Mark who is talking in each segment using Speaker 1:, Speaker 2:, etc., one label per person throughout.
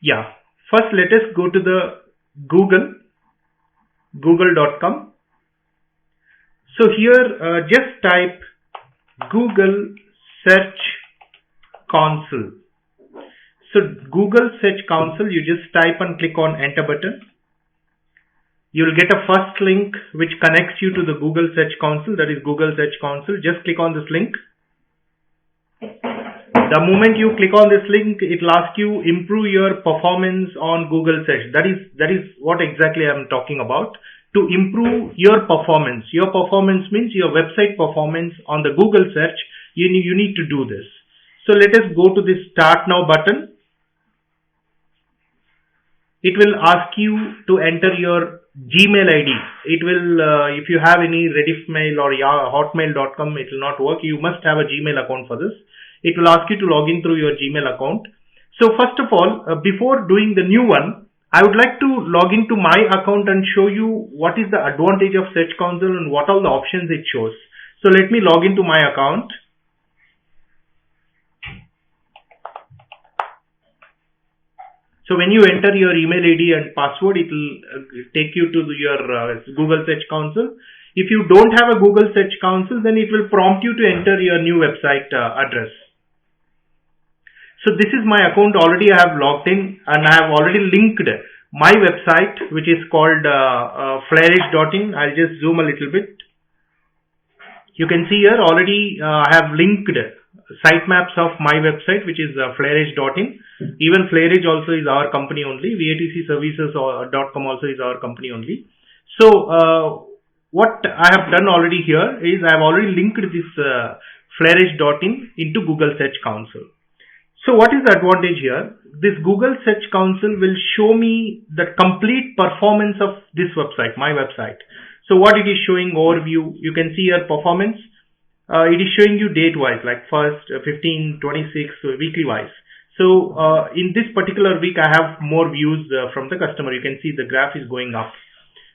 Speaker 1: Yeah, first let us go to the google.com. So here just type Google Search Console. So Google Search Console, you just type and click on enter button. You will get a first link which connects you to the Google Search Console, that is Google Search Console. Just click on this link. The moment you click on this link, it will ask you improve your performance on Google Search. That is what exactly I am talking about. To improve your performance. Your performance means your website performance on the Google Search. You need to do this. So let us go to this Start Now button. It will ask you to enter your Gmail ID. It will, if you have any Rediffmail or hotmail.com, it will not work. You must have a Gmail account for this. It will ask you to log in through your Gmail account. So first of all, before doing the new one, I would like to log into my account and show you what is the advantage of Search Console and what all the options it shows. So let me log into my account. So when you enter your email ID and password, it will take you to your Google Search Console. If you don't have a Google Search Console, then it will prompt you to enter your new website address. So this is my account. Already I have logged in and I have already linked my website, which is called flourish.in. I'll just zoom a little bit. You can see here already I have linked sitemaps of my website, which is flourish.in. Even Flourish also is our company only. vatcservices.com also is our company only. So what I have done already here is I have already linked this flourish.in into Google Search Console. So what is the advantage here? This Google Search Console will show me the complete performance of this website, my website. So what it is showing overview, you can see here performance. It is showing you date wise, like first, 15, 26, weekly wise. So in this particular week, I have more views from the customer. You can see the graph is going up.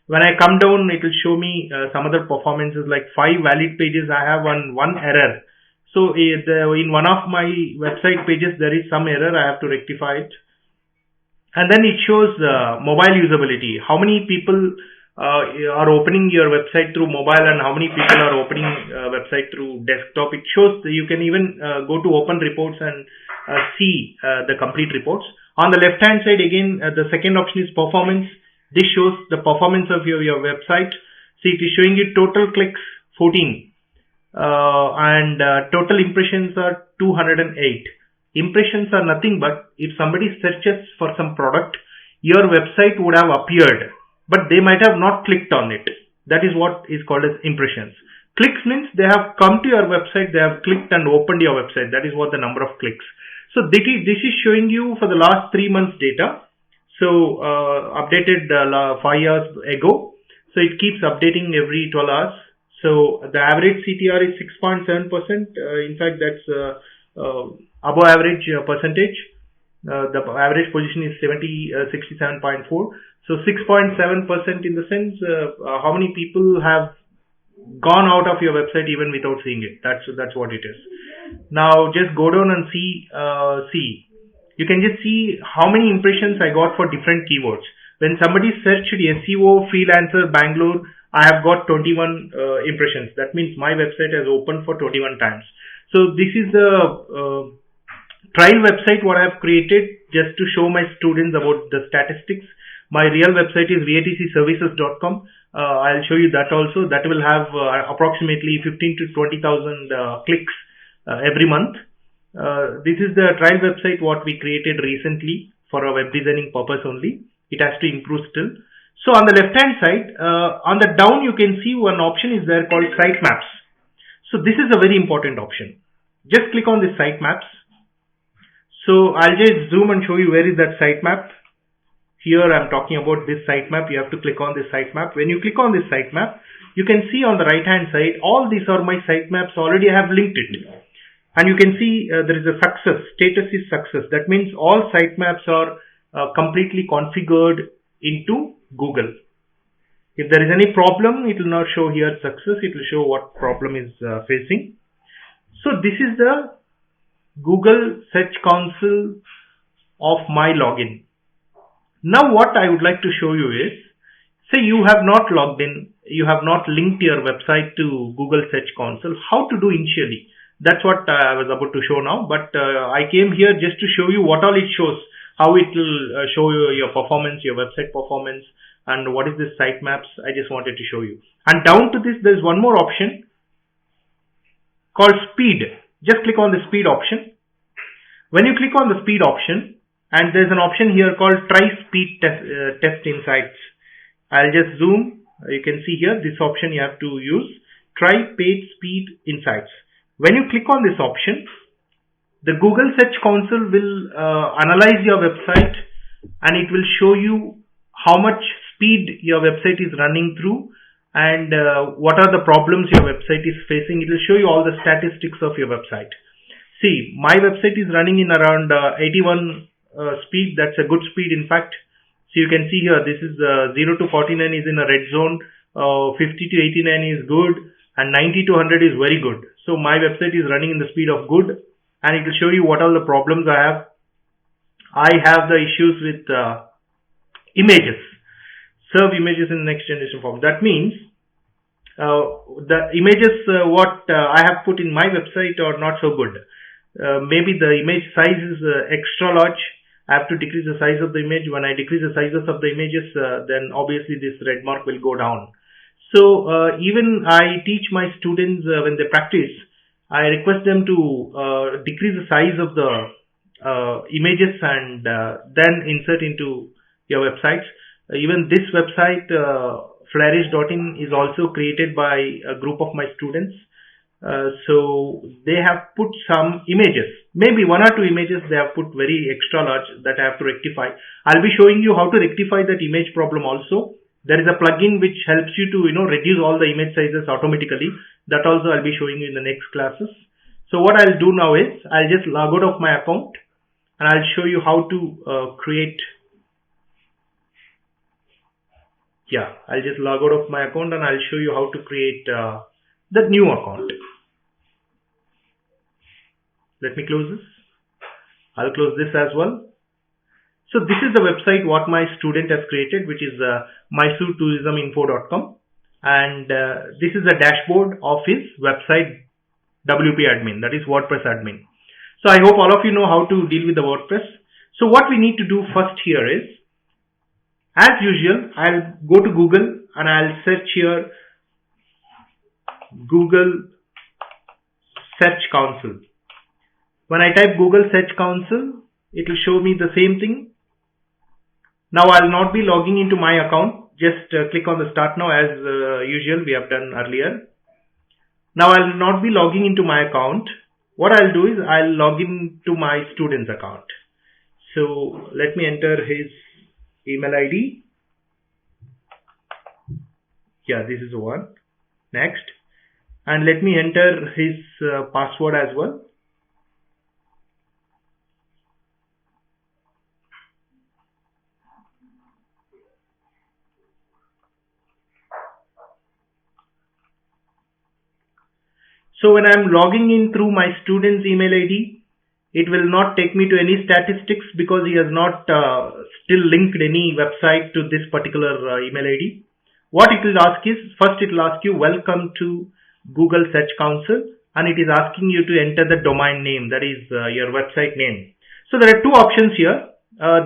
Speaker 1: When I come down, it will show me some other performances like 5 valid pages. I have one error. So in one of my website pages, there is some error. I have to rectify it. And then it shows mobile usability. How many people are opening your website through mobile and how many people are opening website through desktop. It shows you can even go to open reports and see the complete reports. On the left hand side again, the second option is performance. This shows the performance of your website. See, it is showing you total clicks 14 and total impressions are 208. Impressions are nothing but if somebody searches for some product, your website would have appeared, but they might have not clicked on it. That is what is called as impressions. Clicks means they have come to your website, they have clicked and opened your website. That is what the number of clicks. So this is showing you for the last 3 months data. So updated 5 years ago. So it keeps updating every 12 hours. So the average CTR is 6.7%. In fact, that's above average percentage. The average position is 67.4. So 6.7% in the sense how many people have gone out of your website even without seeing it. That's what it is. Now just go down and see. You can just see how many impressions I got for different keywords. When somebody searched SEO freelancer Bangalore, I have got 21 impressions. That means my website has opened for 21 times. So this is the trial website what I have created just to show my students about the statistics. My real website is vatcservices.com. I'll show you that also. That will have approximately 15 to 20,000 clicks every month. This is the trial website what we created recently for a web designing purpose only. It has to improve still. So on the left hand side, on the down you can see one option is there called sitemaps. So this is a very important option. Just click on this sitemaps. So I'll just zoom and show you where is that sitemap. Here I'm talking about this sitemap. You have to click on this sitemap. When you click on this sitemap, you can see on the right hand side, all these are my sitemaps. Already I have linked it. And you can see there is a success. Status is success. That means all sitemaps are completely configured into Google. If there is any problem, it will not show here success. It will show what problem is facing. So this is the Google Search Console of my login. Now what I would like to show you is, say you have not logged in, you have not linked your website to Google Search Console, how to do initially. That's what I was about to show now, but I came here just to show you what all it shows, how it will show you your performance, your website performance, and what is this sitemaps. I just wanted to show you. And down to this, there's one more option called speed. Just click on the speed option. When you click on the speed option, and there's an option here called try speed test insights. I'll just zoom. You can see here this option you have to use, try page speed insights. When you click on this option, the Google Search Console will analyze your website, and it will show you how much speed your website is running through, and what are the problems your website is facing. It will show you all the statistics of your website. See, my website is running in around 81 speed. That's a good speed, in fact. So you can see here, this is 0 to 49 is in a red zone, 50 to 89 is good, and 90 to 100 is very good. So my website is running in the speed of good, and it will show you what all the problems I have. I have the issues with images. Serve images in next generation form. That means the images what I have put in my website are not so good. Maybe the image size is extra large. I have to decrease the size of the image. When I decrease the sizes of the images, then obviously this red mark will go down. So even I teach my students when they practice, I request them to decrease the size of the images and then insert into your websites. Even this website, flourish.in, is also created by a group of my students. So they have put some images, maybe 1 or 2 images they have put very extra large that I have to rectify. I'll be showing you how to rectify that image problem also. There is a plugin which helps you to reduce all the image sizes automatically. That also I'll be showing you in the next classes. So what I'll do now is I'll just log out of my account, and I'll show you how to create. I'll just log out of my account, and I'll show you how to create the new account. Let me close this. I'll close this as well. So this is the website what my student has created, which is mysoretourisminfo.com, and this is the dashboard of his website WP admin, that is WordPress admin. So I hope all of you know how to deal with the WordPress. So what we need to do first here is, as usual, I'll go to Google and I'll search here Google Search Console. When I type Google Search Console, it will show me the same thing. Now I'll not be logging into my account. Just click on the start now, as usual we have done earlier. Now I'll not be logging into my account. What I'll do is I'll log in to my student's account. So let me enter his email ID. This is the one. Next. And let me enter his password as well. So when I'm logging in through my student's email ID, it will not take me to any statistics because he has not still linked any website to this particular email ID. What it will ask is, first it will ask you, welcome to Google Search Console, and it is asking you to enter the domain name, that is your website name. So there are 2 options here.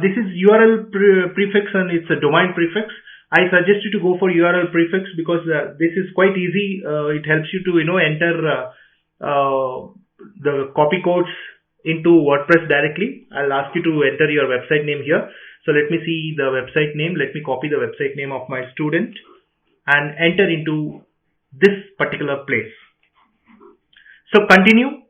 Speaker 1: This is URL prefix and it's a domain prefix. I suggest you to go for URL prefix because this is quite easy. It helps you to enter the copy codes into WordPress directly. I'll ask you to enter your website name here. So let me see the website name. Let me copy the website name of my student and enter into this particular place. So continue.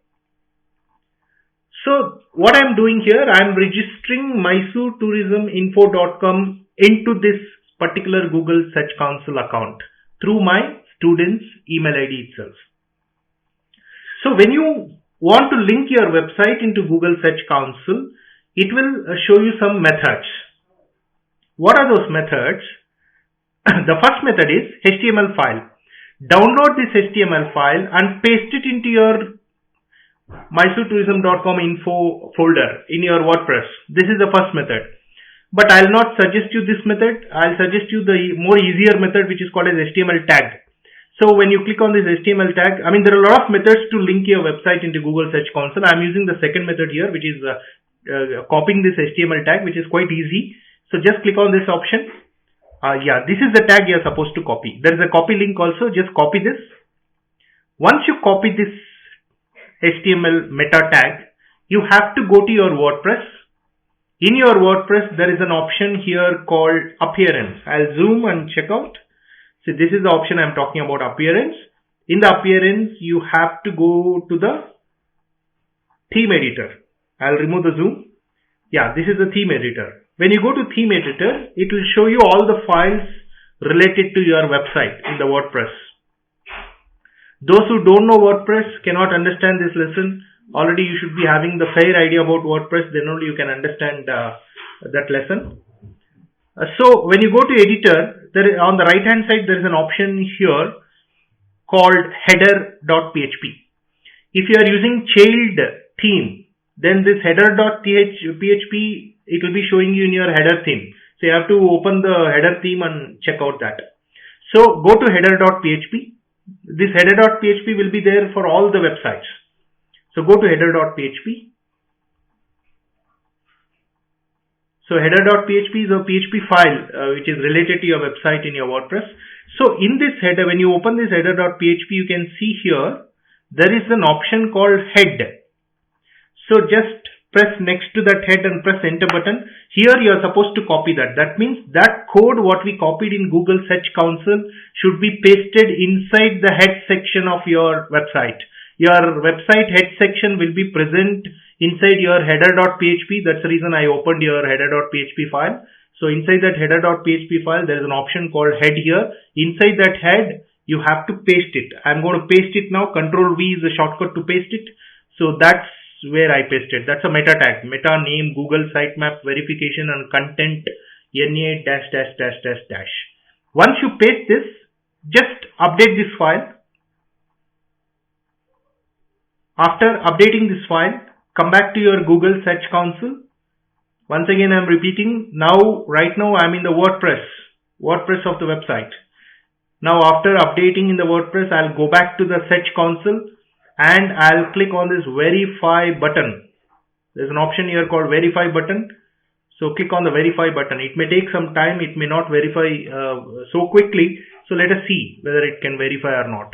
Speaker 1: So what I'm doing here, I'm registering mysoretourisminfo.com into this particular Google Search Console account through my student's email ID itself. So when you want to link your website into Google Search Console, it will show you some methods. What are those methods? The first method is HTML file. Download this HTML file and paste it into your mysoretourism.com info folder in your WordPress. This is the first method. but I'll not suggest you this method. I'll suggest you the more easier method, which is called as HTML tag. So when you click on this HTML tag, I mean, there are a lot of methods to link your website into Google Search Console. I'm using the second method here, which is copying this HTML tag, which is quite easy. So just click on this option. Yeah, this is the tag you're supposed to copy. There is a copy link also. Just copy this. Once you copy this HTML meta tag, you have to go to your WordPress. In your WordPress, there is an option here called Appearance. I'll zoom and check out. So this is the option I'm talking about, Appearance. In the Appearance, you have to go to the Theme Editor. I'll remove the zoom. Yeah, this is the Theme Editor. When you go to Theme Editor, it will show you all the files related to your website in the WordPress. Those who don't know WordPress cannot understand this lesson. Already you should be having the fair idea about WordPress, then only you can understand that lesson. So when you go to editor, on the right hand side there is an option here called header.php. If you are using child theme, then this header.php, it will be showing you in your header theme. So you have to open the header theme and check out that. So go to header.php. This header.php will be there for all the websites. So go to header.php. So header.php is a PHP file which is related to your website in your WordPress. So in this header, when you open this header.php, you can see here, there is an option called head. So just press next to that head and press enter button. Here you are supposed to copy that. That means that code what we copied in Google Search Console should be pasted inside the head section of your website. Your website head section will be present inside your header.php. That's the reason I opened your header.php file. So inside that header.php file, there is an option called head here. Inside that head, you have to paste it. I'm going to paste it now. Control V is the shortcut to paste it. So that's where I pasted. That's a meta tag. Meta name, Google Sitemap verification and content NA --. Once you paste this, just update this file. After updating this file, come back to your Google Search Console. Once again, I'm repeating. Right now, I'm in the WordPress of the website. Now, after updating in the WordPress, I'll go back to the Search Console and I'll click on this Verify button. There's an option here called Verify button. So click on the Verify button. It may take some time. It may not verify so quickly. So let us see whether it can verify or not.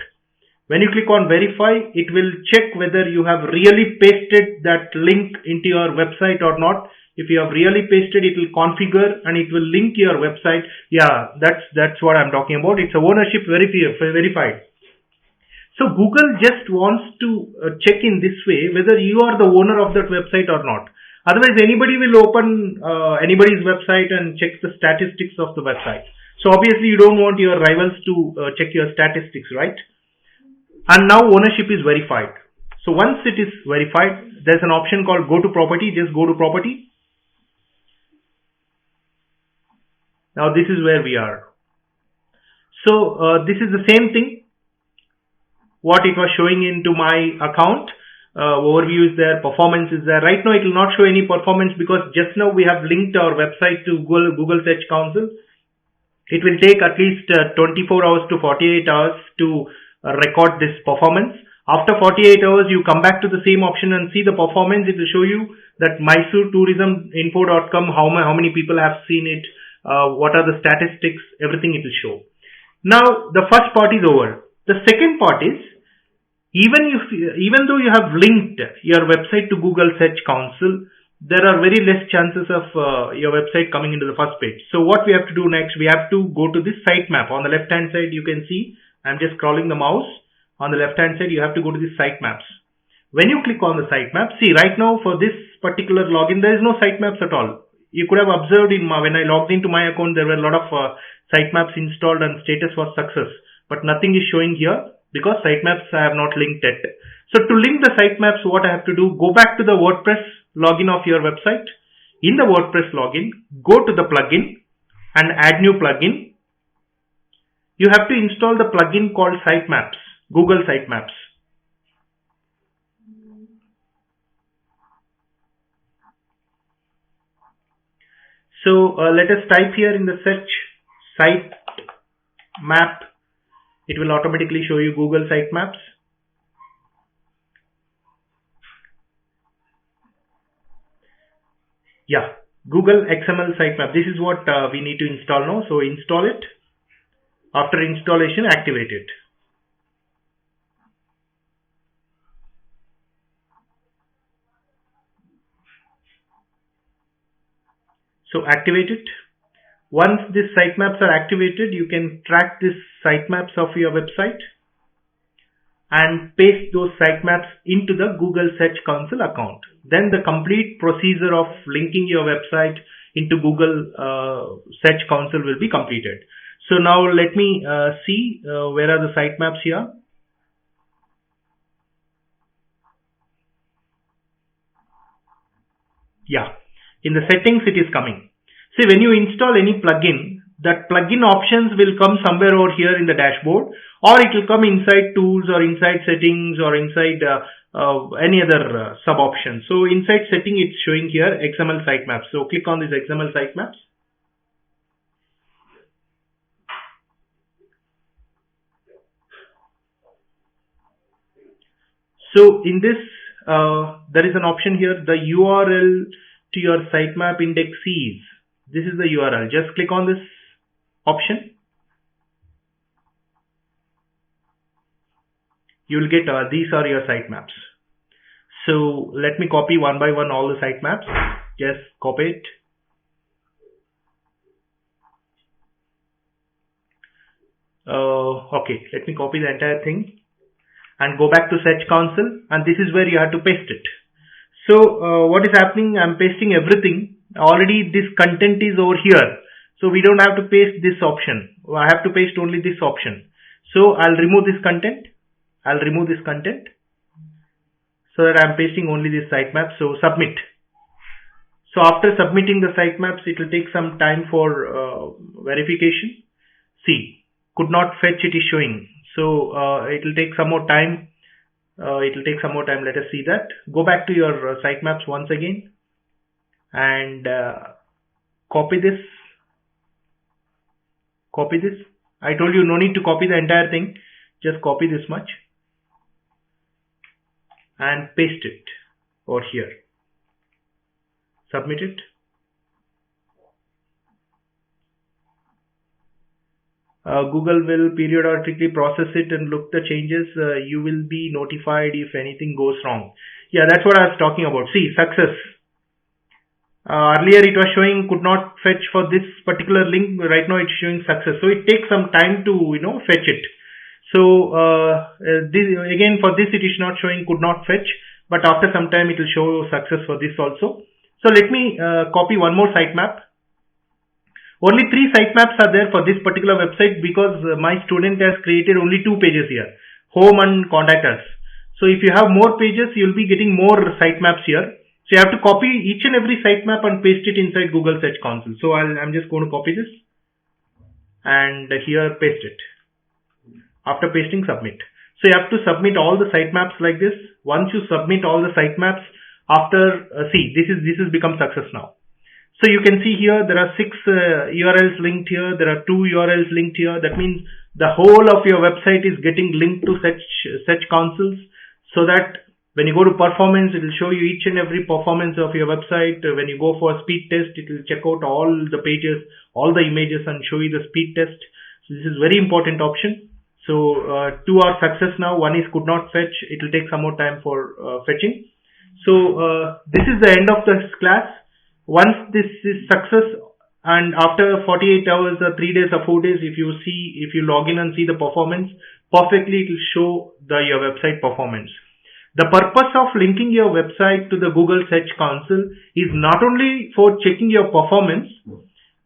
Speaker 1: When you click on verify, it will check whether you have really pasted that link into your website or not. If you have really pasted, it will configure and it will link your website. Yeah, that's what I'm talking about. It's a ownership verified. So Google just wants to check in this way whether you are the owner of that website or not. Otherwise, anybody will open anybody's website and check the statistics of the website. So obviously, you don't want your rivals to check your statistics, right? And now ownership is verified. So once it is verified, there's an option called go to property. Just go to property. Now this is where we are. So this is the same thing what it was showing into my account. Overview is there, performance is there. Right now it will not show any performance because just now we have linked our website to Google Search Console. It will take at least 24 hours to 48 hours to record this performance. After 48 hours, you come back to the same option and see the performance. It will show you that MysoreTourismInfo.com, how many people have seen it, what are the statistics, everything it will show. Now, the first part is over. The second part is, even though you have linked your website to Google Search Console, there are very less chances of your website coming into the first page. So what we have to do next, we have to go to this sitemap. On the left hand side, you can see I'm just scrolling the mouse. On the left hand side, you have to go to the sitemaps. When you click on the sitemap, see right now for this particular login, there is no sitemaps at all. You could have observed when I logged into my account, there were a lot of sitemaps installed and status was success. But nothing is showing here because sitemaps I have not linked it. So to link the sitemaps, what I have to do, go back to the WordPress login of your website. In the WordPress login, go to the plugin and add new plugin. You have to install the plugin called Sitemaps, Google Sitemaps. So let us type here in the search site map. It will automatically show you Google Sitemaps. Yeah, Google XML Sitemap. This is what we need to install now. So install it. After installation, activate it. So activate it. Once these sitemaps are activated, you can track these sitemaps of your website and paste those sitemaps into the Google Search Console account. Then the complete procedure of linking your website into Google Search Console will be completed. So now let me see where are the sitemaps here. Yeah, in the settings it is coming. See, when you install any plugin, that plugin options will come somewhere over here in the dashboard, or it will come inside tools or inside settings or inside any other sub option. So inside setting it's showing here XML Sitemaps. So click on this XML Sitemaps. So in this there is an option here, the URL to your sitemap index is. This is the URL. Just click on this option. You will get these are your sitemaps. So let me copy one by one all the sitemaps. Just copy it. Okay, let me copy the entire thing and go back to Search Console, and this is where you have to paste it. So what is happening? I'm pasting everything. Already this content is over here, so we don't have to paste this option. I have to paste only this option. So I'll remove this content. I'll remove this content so that I'm pasting only this sitemap. So submit. So after submitting the sitemaps, it will take some time for verification. See, could not fetch, it is showing. So it will take some more time. Let us see that. Go back to your sitemaps once again and copy this. I told you no need to copy the entire thing. Just copy this much and paste it over here. Submit it. Google will periodically process it and look the changes. You will be notified if anything goes wrong. Yeah, that's what I was talking about. See, success. Earlier it was showing could not fetch for this particular link. Right now it's showing success. So it takes some time to fetch it. So again for this it is not showing could not fetch, but after some time it will show success for this also. So let me copy one more sitemap. Only 3 sitemaps are there for this particular website because my student has created only 2 pages here, home and contact us. So if you have more pages, you will be getting more sitemaps here. So you have to copy each and every sitemap and paste it inside Google Search Console. So I'm just going to copy this and here paste it. After pasting, submit. So you have to submit all the sitemaps like this. Once you submit all the sitemaps, after see this is become success now. So you can see here there are 6 URLs linked here. There are 2 URLs linked here. That means the whole of your website is getting linked to Search Consoles, so that when you go to performance, it will show you each and every performance of your website. When you go for a speed test, it will check out all the pages, all the images and show you the speed test. So this is very important option. So 2 are success now. 1 is could not fetch. It will take some more time for fetching. So this is the end of this class. Once this is success and after 48 hours or 3 days or 4 days, if you log in and see the performance, perfectly it will show your website performance. The purpose of linking your website to the Google Search Console is not only for checking your performance,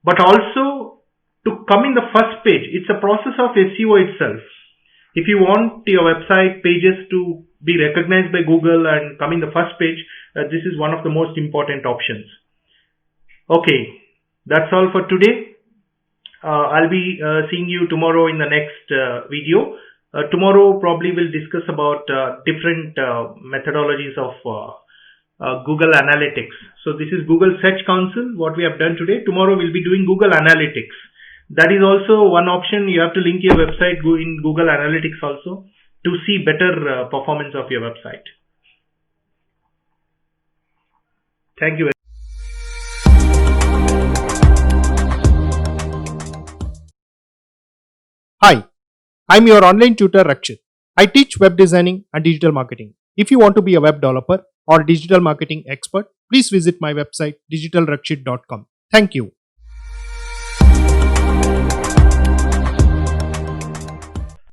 Speaker 1: but also to come in the first page. It's a process of SEO itself. If you want your website pages to be recognized by Google and come in the first page, this is one of the most important options. Okay, that's all for today. I'll be seeing you tomorrow in the next video. Tomorrow probably we'll discuss about different methodologies of Google Analytics. So this is Google Search Console, what we have done today. Tomorrow we'll be doing Google Analytics. That is also one option. You have to link your website in Google Analytics also to see better performance of your website. Thank you.
Speaker 2: Hi, I'm your online tutor Rakshit. I teach web designing and digital marketing. If you want to be a web developer or digital marketing expert, please visit my website digitalrakshit.com. Thank you.